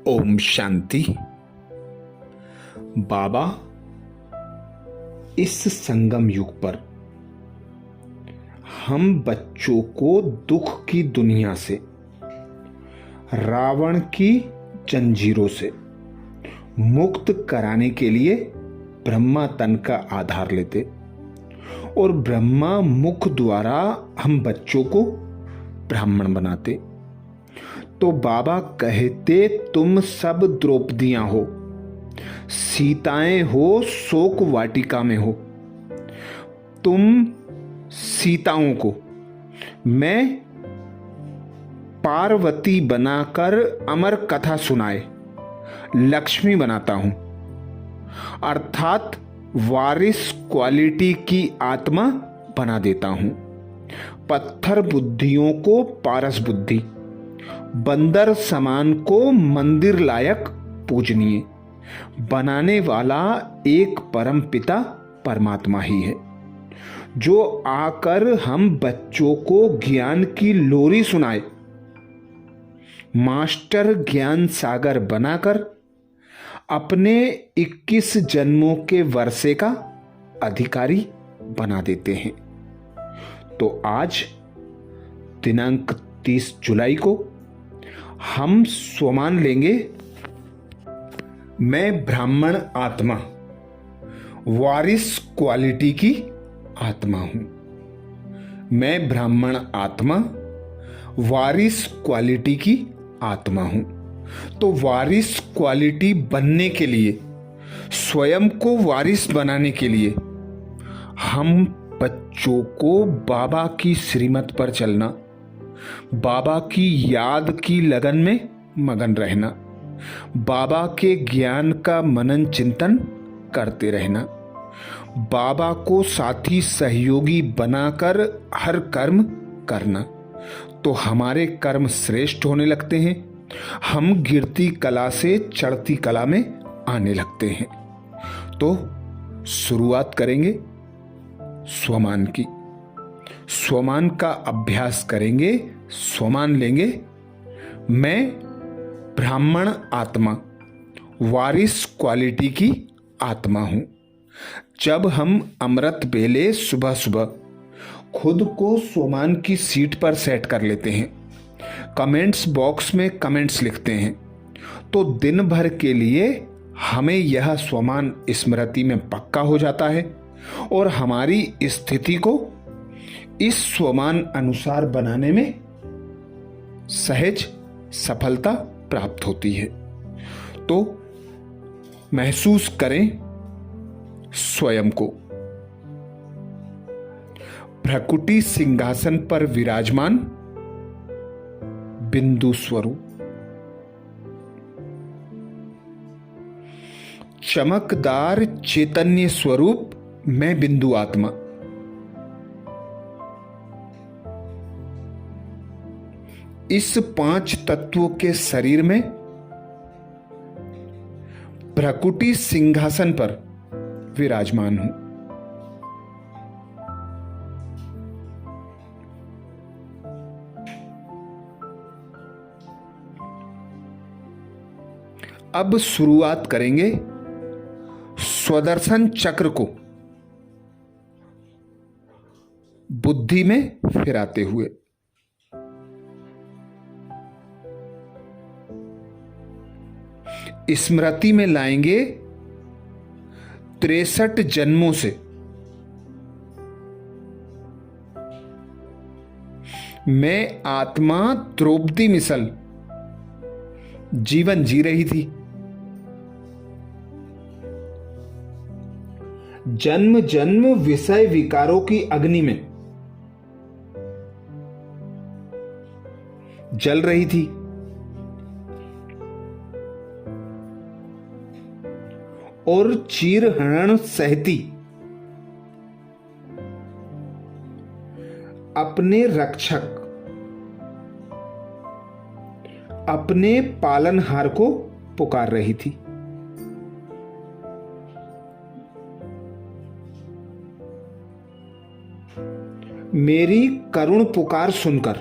ओम शांति। बाबा इस संगम युग पर हम बच्चों को दुख की दुनिया से, रावण की जंजीरों से मुक्त कराने के लिए ब्रह्मा तन का आधार लेते और ब्रह्मा मुख द्वारा हम बच्चों को ब्राह्मण बनाते। तो बाबा कहते, तुम सब द्रौपदियां हो, सीताएं हो, शोक वाटिका में हो। तुम सीताओं को मैं पार्वती बनाकर अमर कथा सुनाए लक्ष्मी बनाता हूं, अर्थात वारिस क्वालिटी की आत्मा बना देता हूं। पत्थर बुद्धियों को पारस बुद्धि, बंदर समान को मंदिर लायक पूजनीय बनाने वाला एक परम पिता परमात्मा ही है, जो आकर हम बच्चों को ज्ञान की लोरी सुनाए, मास्टर ज्ञान सागर बनाकर अपने 21 जन्मों के वर्षे का अधिकारी बना देते हैं। तो आज दिनांक 30 जुलाई को हम स्वमान लेंगे, मैं ब्राह्मण आत्मा, वारिस क्वालिटी की आत्मा हूं। मैं ब्राह्मण आत्मा, वारिस क्वालिटी की आत्मा हूं। तो वारिस क्वालिटी बनने के लिए, स्वयं को वारिस बनाने के लिए हम बच्चों को बाबा की श्रीमत पर चलना, बाबा की याद की लगन में मगन रहना, बाबा के ज्ञान का मनन चिंतन करते रहना, बाबा को साथी सहयोगी बनाकर हर कर्म करना, तो हमारे कर्म श्रेष्ठ होने लगते हैं। हम गिरती कला से चढ़ती कला में आने लगते हैं। तो शुरुआत करेंगे स्वमान की। स्वमान का अभ्यास करेंगे, स्वमान लेंगे, मैं ब्राह्मण आत्मा, वारिस क्वालिटी की आत्मा हूं। जब हम अमृत बेले सुबह सुबह खुद को स्वमान की सीट पर सेट कर लेते हैं, कमेंट्स बॉक्स में कमेंट्स लिखते हैं, तो दिन भर के लिए हमें यह स्वमान स्मृति में पक्का हो जाता है और हमारी स्थिति को इस स्वमान अनुसार बनाने में सहज सफलता प्राप्त होती है। तो महसूस करें स्वयं को भ्रकुटी सिंहासन पर विराजमान बिंदु स्वरूप, चमकदार चैतन्य स्वरूप मैं बिंदु आत्मा। इस 5 तत्वों के शरीर में भ्रकुटी सिंहासन पर विराजमान हूं। अब शुरुआत करेंगे स्वदर्शन चक्र को बुद्धि में फिराते हुए। स्मृति में लाएंगे 63 जन्मों से मैं आत्मा द्रौपदी मिसल जीवन जी रही थी। जन्म जन्म विषय विकारों की अग्नि में जल रही थी और चीरहरण सहती अपने रक्षक, अपने पालनहार को पुकार रही थी। मेरी करुण पुकार सुनकर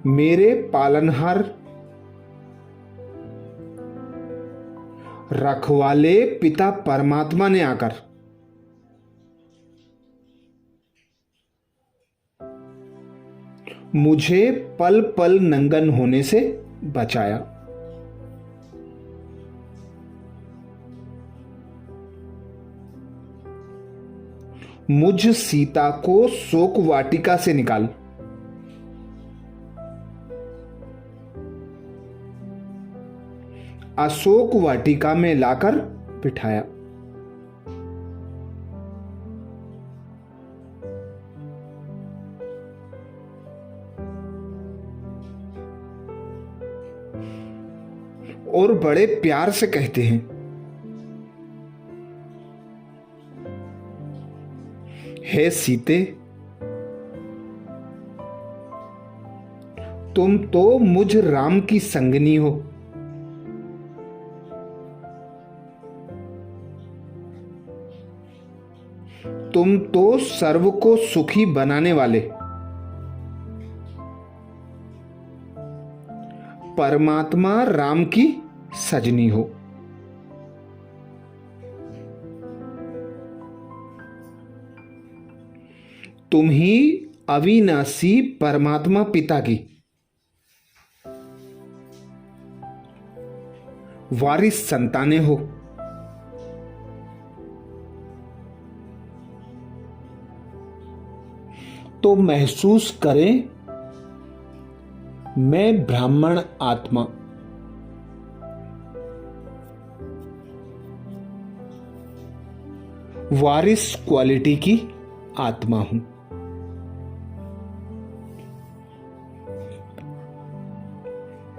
मेरे पालनहार रखवाले पिता परमात्मा ने आकर मुझे पल पल नंगन होने से बचाया। मुझ सीता को शोक वाटिका से निकाल अशोक वाटिका में लाकर बिठाया। और बड़े प्यार से कहते हैं, हे सीते, तुम तो मुझ राम की संगनी हो। तुम तो सर्व को सुखी बनाने वाले परमात्मा राम की सजनी हो। तुम ही अविनाशी परमात्मा पिता की वारिस संतानें हो। तो महसूस करें, मैं ब्राह्मण आत्मा वारिस क्वालिटी की आत्मा हूं।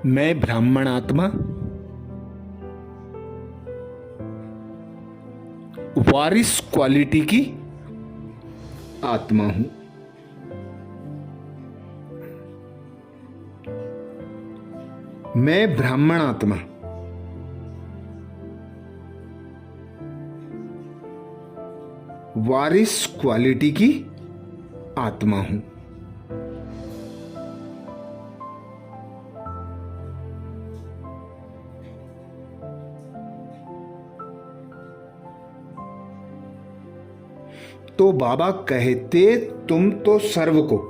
मैं ब्राह्मण आत्मा वारिस क्वालिटी की आत्मा हूं। मैं ब्राह्मण आत्मा वारिस क्वालिटी की आत्मा हूं। तो बाबा कहते, तुम तो सर्व को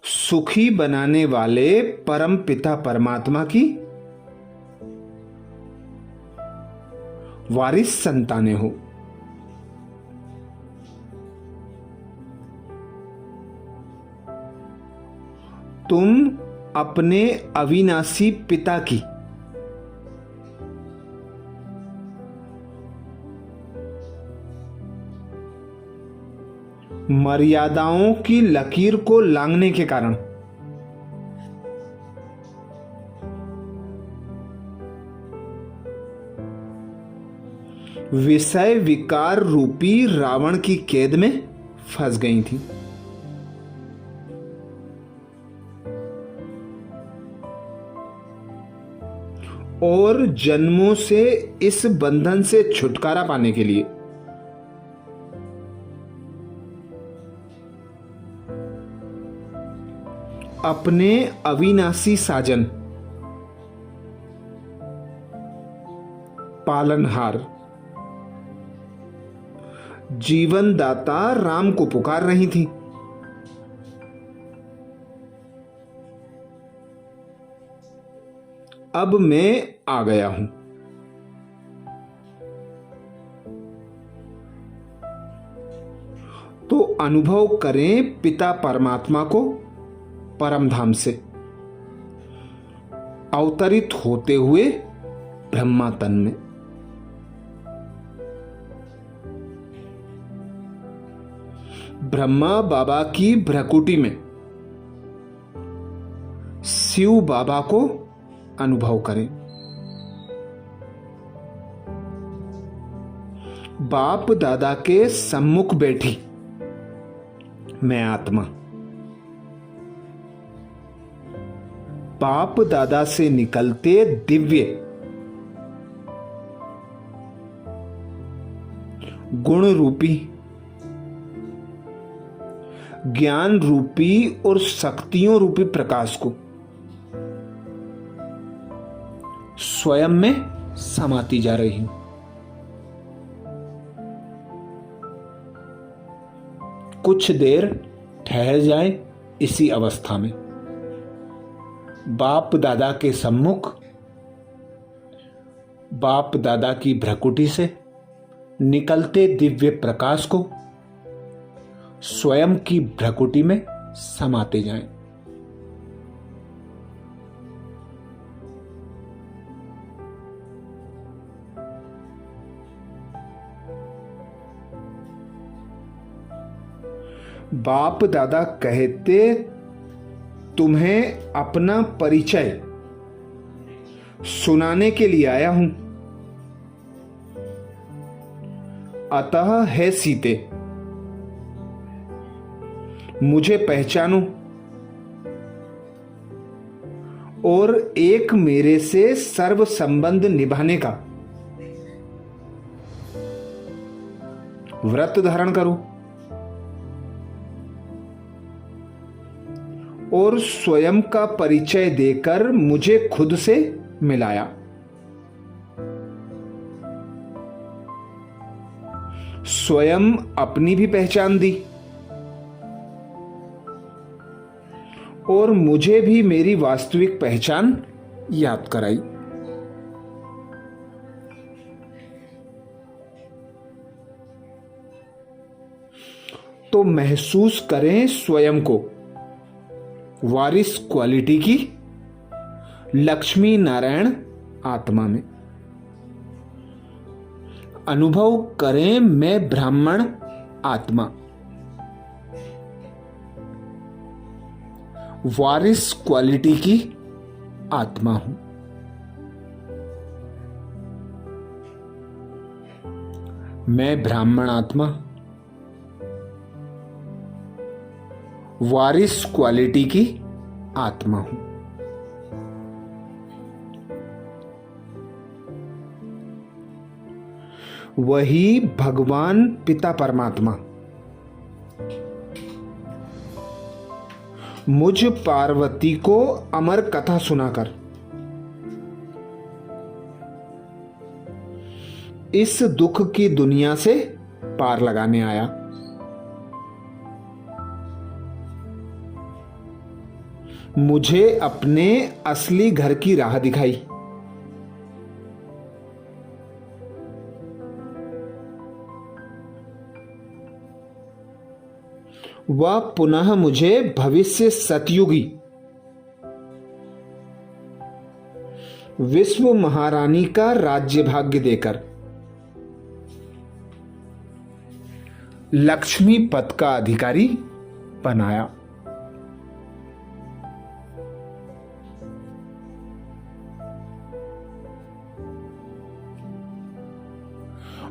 सुखी बनाने वाले परम पिता परमात्मा की वारिस संतानें हो। तुम अपने अविनाशी पिता की मर्यादाओं की लकीर को लांघने के कारण विषय विकार रूपी रावण की कैद में फंस गई थी। और जन्मों से इस बंधन से छुटकारा पाने के लिए अपने अविनाशी साजन पालनहार जीवन दाता राम को पुकार रही थी। अब मैं आ गया हूं। तो अनुभव करें पिता परमात्मा को परम धाम से अवतरित होते हुए ब्रह्मा तन में। ब्रह्मा बाबा की भ्रकुटी में शिव बाबा को अनुभव करें। बाप दादा के सम्मुख बैठी मैं आत्मा बाप दादा से निकलते दिव्य गुण रूपी ज्ञान रूपी और शक्तियों रूपी प्रकाश को स्वयं में समाती जा रही हूं। कुछ देर ठहर जाएं इसी अवस्था में। बाप दादा के सम्मुख, बाप दादा की भ्रकुटी से निकलते दिव्य प्रकाश को स्वयं की भ्रकुटी में समाते जाएं। बाप दादा कहते, तुम्हें अपना परिचय सुनाने के लिए आया हूं। अतः है सीते, मुझे पहचानो और एक मेरे से सर्व संबंध निभाने का व्रत धारण करो और स्वयं का परिचय देकर मुझे खुद से मिलाया। स्वयं अपनी भी पहचान दी और मुझे भी मेरी वास्तविक पहचान याद कराई। तो महसूस करें स्वयं को वारिस क्वालिटी की लक्ष्मी नारायण आत्मा में। अनुभव करें मैं ब्राह्मण आत्मा वारिस क्वालिटी की आत्मा हूं। मैं ब्राह्मण आत्मा वारिस क्वालिटी की आत्मा हूं। वही भगवान पिता परमात्मा मुझ पार्वती को अमर कथा सुनाकर इस दुख की दुनिया से पार लगाने आया। मुझे अपने असली घर की राह दिखाई। वह पुनः मुझे भविष्य सतयुगी विश्व महारानी का राज्य भाग्य देकर लक्ष्मी पद का अधिकारी बनाया।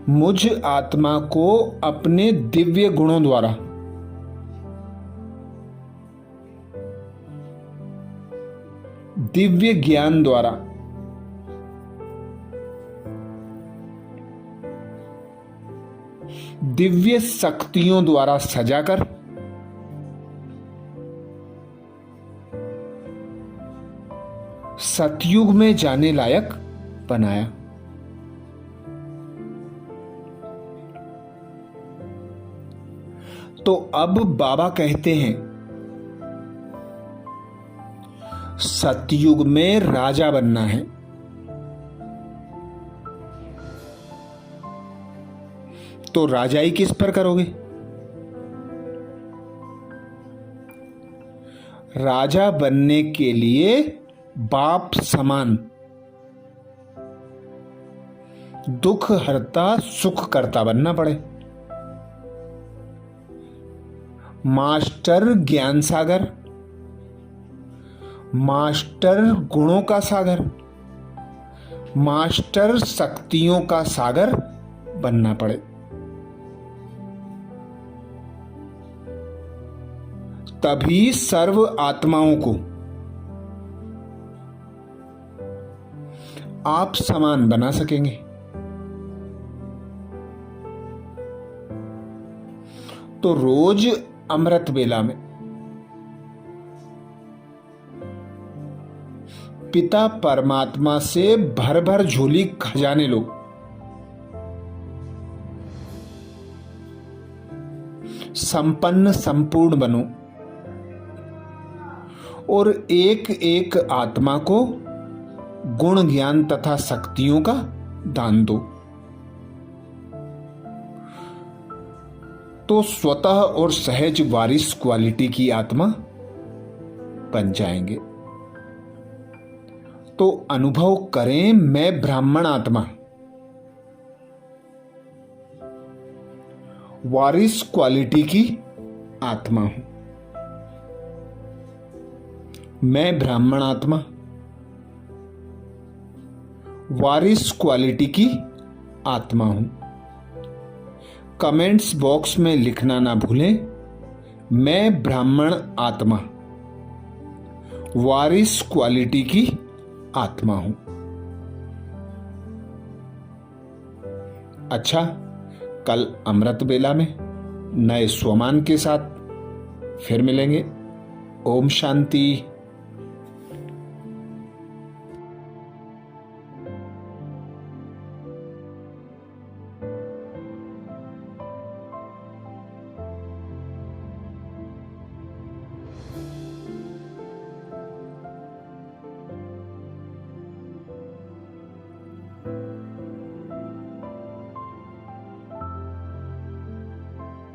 मुझ आत्मा को अपने दिव्य गुणों द्वारा दिव्य ज्ञान द्वारा दिव्य शक्तियों द्वारा सजाकर सतयुग में जाने लायक बनाया। तो अब बाबा कहते हैं सतयुग में राजा बनना है। तो राजाई किस पर करोगे? राजा बनने के लिए बाप समान दुख हरता सुख करता बनना पड़े। मास्टर ज्ञान सागर, मास्टर गुणों का सागर, मास्टर शक्तियों का सागर बनना पड़े। तभी सर्व आत्माओं को आप समान बना सकेंगे। तो रोज अमृत बेला में पिता परमात्मा से भर भर झोली खजाने लो। संपन्न संपूर्ण बनो और एक एक आत्मा को गुण ज्ञान तथा शक्तियों का दान दो, तो स्वतः और सहज वारिस क्वालिटी की आत्मा बन जाएंगे। तो अनुभव करें, मैं ब्राह्मण आत्मा वारिस क्वालिटी की आत्मा हूं। मैं ब्राह्मण आत्मा वारिस क्वालिटी की आत्मा हूं। कमेंट्स बॉक्स में लिखना ना भूलें, मैं ब्राह्मण आत्मा वारिस क्वालिटी की आत्मा हूं। अच्छा, कल अमृत बेला में नए स्वमान के साथ फिर मिलेंगे। ओम शांति।